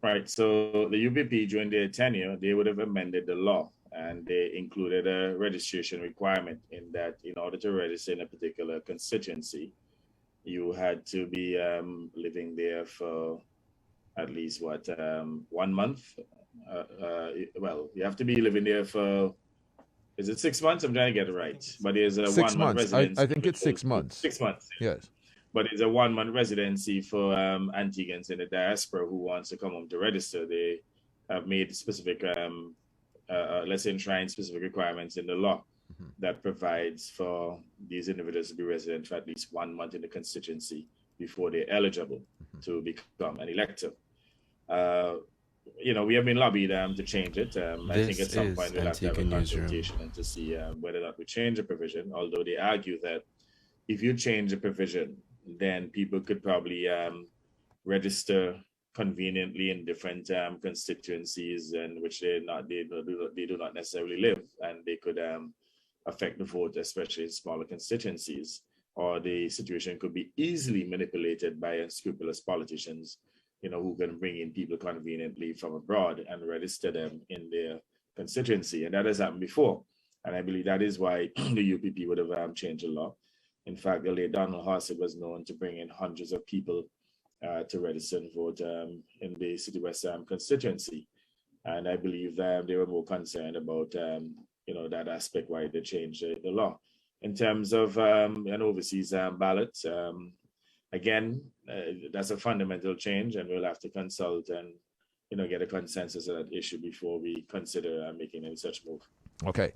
Right. So the UPP during their tenure, they would have amended the law and they included a registration requirement in that in order to register in a particular constituency, you had to be living there for at least what 1 month. Well, you have to be living there for is it 6 months? I'm trying to get it right, but there's a Six 1 month months. I residency think for it's those 6 months. 6 months. Yes. But it's a 1 month residency for Antiguans in the diaspora who wants to come home to register. They have made specific, let's say, enshrined specific requirements in the law Mhm. that provides for these individuals to be resident for at least 1 month in the constituency before they're eligible Mhm. to become an elector. Uh, we have been lobbied to change it. I think This at some is point we'll have to have Antigua a Newsroom. consultation and to see whether or not we change the provision. Although they argue that if you change the provision, then people could probably register conveniently in different constituencies in which they do not necessarily live, and they could affect the vote, especially in smaller constituencies. Or the situation could be easily manipulated by unscrupulous politicians, who can bring in people conveniently from abroad and register them in their constituency, and that has happened before. And I believe that is why the UPP would have changed the law. In fact, the late Donald Hossett was known to bring in hundreds of people to register and vote in the City West constituency. And I believe they were more concerned about, that aspect why they changed the law. In terms of an overseas ballot, again, that's a fundamental change, and we'll have to consult and, get a consensus on that issue before we consider making any such move. Okay.